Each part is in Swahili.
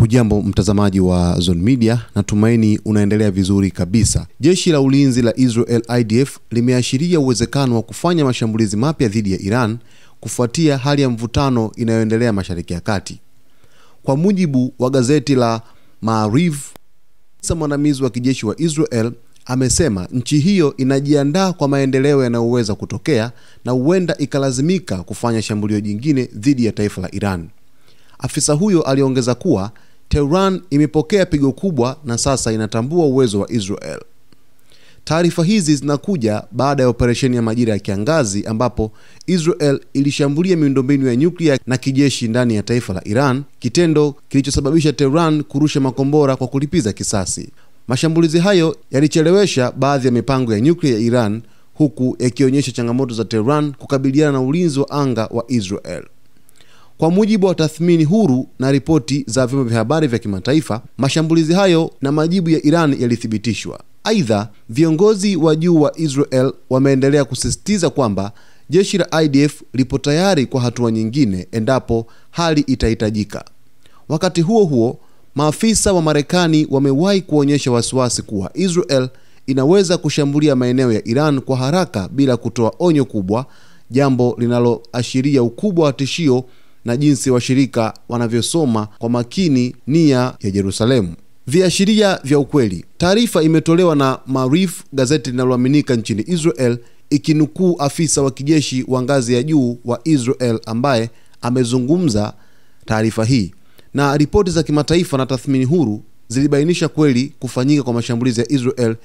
Hujambo mtazamaji wa Zone Media, natumaini unaendelea vizuri kabisa. Jeshi la ulinzi la Israel IDF limeashiria uwezekano wa kufanya mashambulizi mapya dhidi ya Iran kufuatia hali ya mvutano inayoendelea Mashariki ya Kati. Kwa mujibu wa gazeti la Maariv, mwandamizi wa kijeshi wa Israel amesema nchi hiyo inajiandaa kwa maendeleo yanayoweza kutokea na huenda ikalazimika kufanya shambulio jingine dhidi ya taifa la Iran. Afisa huyo aliongeza kuwa Tehran imepokea pigo kubwa na sasa inatambua uwezo wa Israel. Taarifa hizi zinakuja baada ya operesheni ya majira ya kiangazi ambapo Israel ilishambulia miundombinu ya nyuklia na kijeshi ndani ya taifa la Iran, kitendo kilichosababisha Tehran kurusha makombora kwa kulipiza kisasi. Mashambulizi hayo yalichelewesha baadhi ya mipango ya nyuklia ya Iran, huku yakionyesha changamoto za Tehran kukabiliana na ulinzi wa anga wa Israel. Kwa mujibu wa tathmini huru na ripoti za vyombo vya habari vya kimataifa, mashambulizi hayo na majibu ya Iran yalithibitishwa. Aidha, viongozi wa juu wa Israel wameendelea kusisitiza kwamba jeshi la IDF lipo tayari kwa hatua nyingine endapo hali itahitajika. Wakati huo huo, maafisa wa Marekani wamewahi kuonyesha wasiwasi kuwa Israel inaweza kushambulia maeneo ya Iran kwa haraka bila kutoa onyo kubwa, jambo linaloashiria ukubwa wa tishio na jinsi washirika wanavyosoma kwa makini nia ya Yerusalemu. Viashiria vya ukweli. Taarifa imetolewa na Maariv, gazeti linaloaminika nchini Israel, ikinukuu afisa wa kijeshi wa ngazi ya juu wa Israel ambaye amezungumza taarifa hii. Na ripoti za kimataifa na tathmini huru zilibainisha kweli kufanyika kwa mashambulizi ya Israel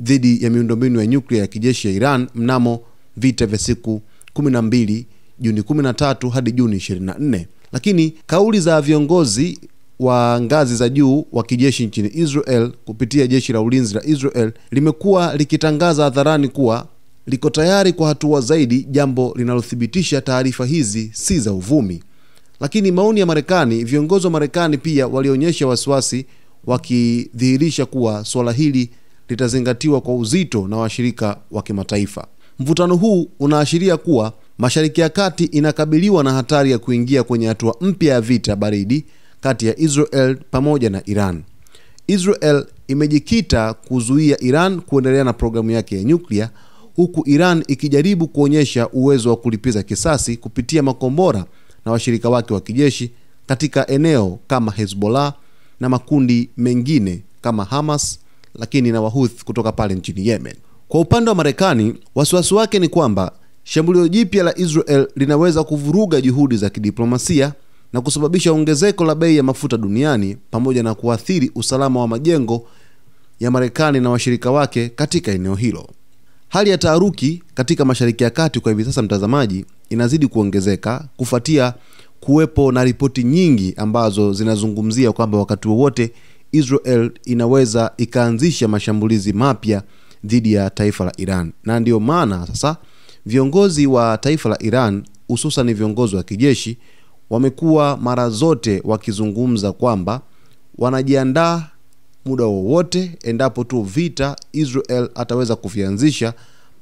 dhidi ya miundombinu ya nyuklia ya kijeshi ya Iran mnamo vita vya siku 12 Juni 13 hadi Juni 24. Lakini kauli za viongozi wa ngazi za juu wa kijeshi nchini Israel kupitia jeshi la ulinzi la Israel limekuwa likitangaza hadharani kuwa liko tayari kwa hatua zaidi, jambo linalothibitisha taarifa hizi si za uvumi. Lakini maoni ya Marekani, viongozi wa Marekani pia walionyesha wasiwasi, wakidhihirisha kuwa swala hili litazingatiwa kwa uzito na washirika wa kimataifa. Mvutano huu unaashiria kuwa Mashariki ya Kati inakabiliwa na hatari ya kuingia kwenye hatua mpya ya vita baridi kati ya Israel pamoja na Iran. Israel imejikita kuzuia Iran kuendelea na programu yake ya nyuklia, huku Iran ikijaribu kuonyesha uwezo wa kulipiza kisasi kupitia makombora na washirika wake wa kijeshi katika eneo kama Hezbollah na makundi mengine kama Hamas, lakini na Wahuth kutoka pale nchini Yemen. Kwa upande wa Marekani, wasiwasi wake ni kwamba shambulio jipya la Israel linaweza kuvuruga juhudi za kidiplomasia na kusababisha ongezeko la bei ya mafuta duniani pamoja na kuathiri usalama wa majengo ya Marekani na washirika wake katika eneo hilo. Hali ya taharuki katika Mashariki ya Kati kwa hivi sasa, mtazamaji, inazidi kuongezeka kufuatia kuwepo na ripoti nyingi ambazo zinazungumzia kwamba wakati wowote Israel inaweza ikaanzisha mashambulizi mapya dhidi ya taifa la Iran. Na ndio maana sasa viongozi wa taifa la Iran, hususan viongozi wa kijeshi, wamekuwa mara zote wakizungumza kwamba wanajiandaa muda wowote endapo tu vita Israel ataweza kuvianzisha,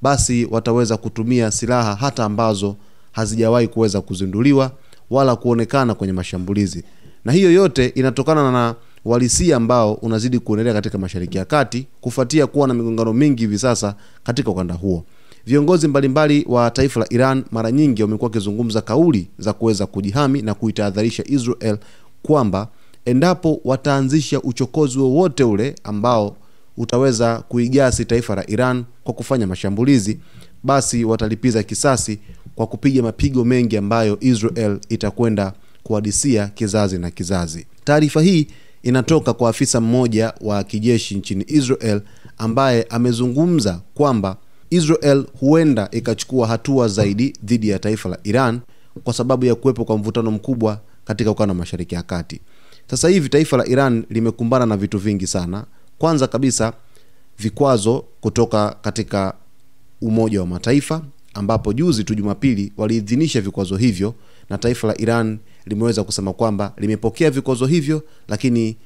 basi wataweza kutumia silaha hata ambazo hazijawahi kuweza kuzinduliwa wala kuonekana kwenye mashambulizi. Na hiyo yote inatokana na uhalisia ambao unazidi kuendelea katika Mashariki ya Kati kufuatia kuwa na migongano mingi hivi sasa katika ukanda huo. Viongozi mbalimbali wa taifa la Iran mara nyingi wamekuwa wakizungumza kauli za kuweza kujihami na kuitahadharisha Israel kwamba endapo wataanzisha uchokozi wowote ule ambao utaweza kuigasi taifa la Iran kwa kufanya mashambulizi, basi watalipiza kisasi kwa kupiga mapigo mengi ambayo Israel itakwenda kuhadisia kizazi na kizazi. Taarifa hii inatoka kwa afisa mmoja wa kijeshi nchini Israel ambaye amezungumza kwamba Israel huenda ikachukua hatua zaidi dhidi ya taifa la Iran kwa sababu ya kuwepo kwa mvutano mkubwa katika ukanda wa Mashariki ya Kati. Sasa hivi taifa la Iran limekumbana na vitu vingi sana. Kwanza kabisa, vikwazo kutoka katika Umoja wa Mataifa, ambapo juzi tu Jumapili waliidhinisha vikwazo hivyo, na taifa la Iran limeweza kusema kwamba limepokea vikwazo hivyo, lakini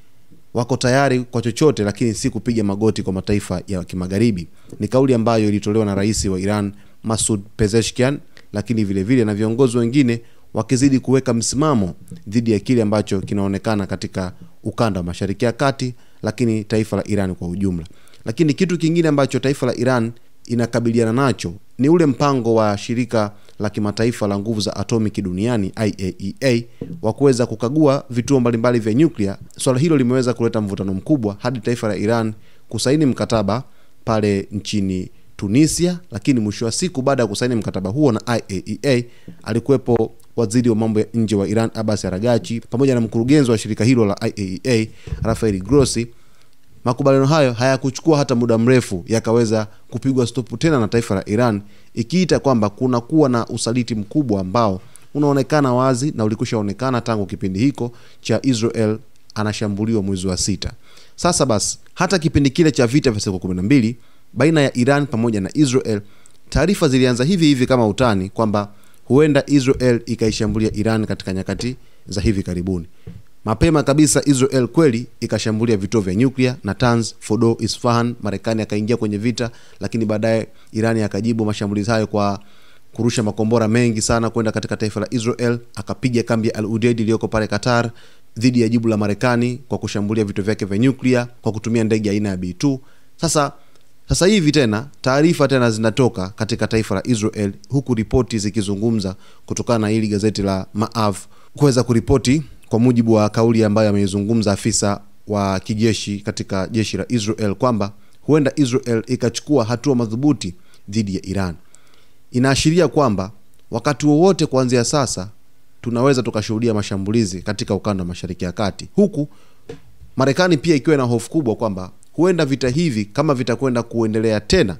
wako tayari kwa chochote, lakini si kupiga magoti kwa mataifa ya kimagharibi. Ni kauli ambayo ilitolewa na rais wa Iran Masoud Pezeshkian, lakini vile vile na viongozi wengine wakizidi kuweka msimamo dhidi ya kile ambacho kinaonekana katika ukanda wa Mashariki ya Kati, lakini taifa la Iran kwa ujumla. Lakini kitu kingine ambacho taifa la Iran inakabiliana nacho ni ule mpango wa shirika la kimataifa la nguvu za atomiki duniani IAEA wa kuweza kukagua vituo mbalimbali vya nyuklia. Swala hilo limeweza kuleta mvutano mkubwa hadi taifa la Iran kusaini mkataba pale nchini Tunisia, lakini mwisho wa siku baada ya kusaini mkataba huo na IAEA alikuwepo waziri wa mambo ya nje wa Iran Abbas Araghchi pamoja na mkurugenzi wa shirika hilo la IAEA Rafael Grossi. Makubaliano hayo hayakuchukua hata muda mrefu yakaweza kupigwa stop tena na taifa la Iran, ikiita kwamba kuna kuwa na usaliti mkubwa ambao unaonekana wazi na ulikushaonekana tangu kipindi hiko cha Israel anashambuliwa mwezi wa 6. Sasa basi, hata kipindi kile cha vita vya siku 12 baina ya Iran pamoja na Israel, taarifa zilianza hivi kama utani kwamba huenda Israel ikaishambulia Iran katika nyakati za hivi karibuni. Mapema kabisa Israel kweli ikashambulia vituo vya nyuklia Natanz, Fordo, Isfahan. Marekani akaingia kwenye vita, lakini baadaye Iran akajibu mashambulizi hayo kwa kurusha makombora mengi sana kwenda katika taifa la Israel. Akapiga kambi ya Al Udeid iliyoko pale Qatar dhidi ya jibu la Marekani kwa kushambulia vituo vyake vya nyuklia kwa kutumia ndege aina ya B2. Sasa hivi tena taarifa tena zinatoka katika taifa la Israel, huku ripoti zikizungumza kutokana na hili gazeti la Maav kuweza kuripoti kwa mujibu wa kauli ambayo ameizungumza afisa wa kijeshi katika jeshi la Israel kwamba huenda Israel ikachukua hatua madhubuti dhidi ya Iran. Inaashiria kwamba wakati wowote kuanzia sasa tunaweza tukashuhudia mashambulizi katika ukanda wa Mashariki ya Kati, huku Marekani pia ikiwa na hofu kubwa kwamba huenda vita hivi kama vitakwenda kuendelea tena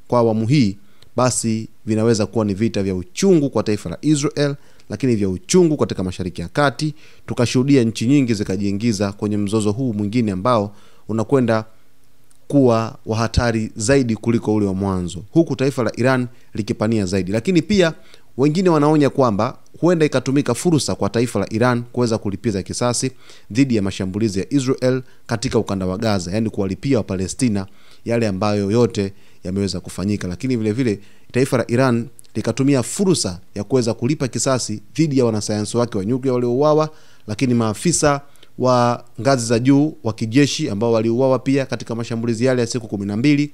kwa awamu hii, basi vinaweza kuwa ni vita vya uchungu kwa taifa la Israel, lakini vya uchungu katika Mashariki ya Kati. Tukashuhudia nchi nyingi zikajiingiza kwenye mzozo huu mwingine ambao unakwenda kuwa wa hatari zaidi kuliko ule wa mwanzo, huku taifa la Iran likipania zaidi. Lakini pia wengine wanaonya kwamba huenda ikatumika fursa kwa taifa la Iran kuweza kulipiza kisasi dhidi ya mashambulizi ya Israel katika ukanda wa Gaza, yani kuwalipia wa Palestina yale ambayo yote yameweza kufanyika. Lakini vile vile taifa la Iran likatumia fursa ya kuweza kulipa kisasi dhidi ya wanasayansi wake wa nyuklia waliouawa, lakini maafisa wa ngazi za juu wa kijeshi ambao waliuawa pia katika mashambulizi yale ya siku 12,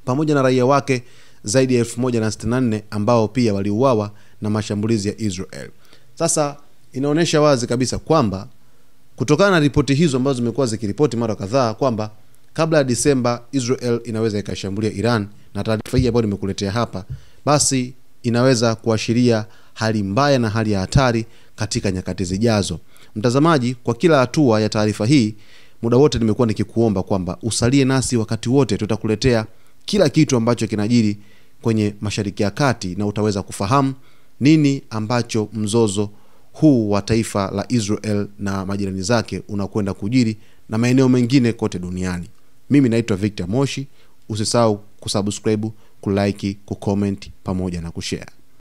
pamoja na raia wake zaidi ya 1064 ambao pia waliuawa na mashambulizi ya Israel. Sasa inaonesha wazi kabisa kwamba kutokana na ripoti hizo ambazo zimekuwa zikiripoti mara kadhaa kwamba kabla ya Disemba Israel inaweza ikashambulia Iran, na taarifa hii ambayo nimekuletea hapa basi inaweza kuashiria hali mbaya na hali ya hatari katika nyakati zijazo. Mtazamaji, kwa kila hatua ya taarifa hii, muda wote nimekuwa nikikuomba kwamba usalie nasi wakati wote. Tutakuletea kila kitu ambacho kinajiri kwenye Mashariki ya Kati na utaweza kufahamu nini ambacho mzozo huu wa taifa la Israel na majirani zake unakwenda kujiri na maeneo mengine kote duniani. Mimi naitwa Victor Moshi. Usisahau kusubscribe, kulike, kucomment pamoja na kushare.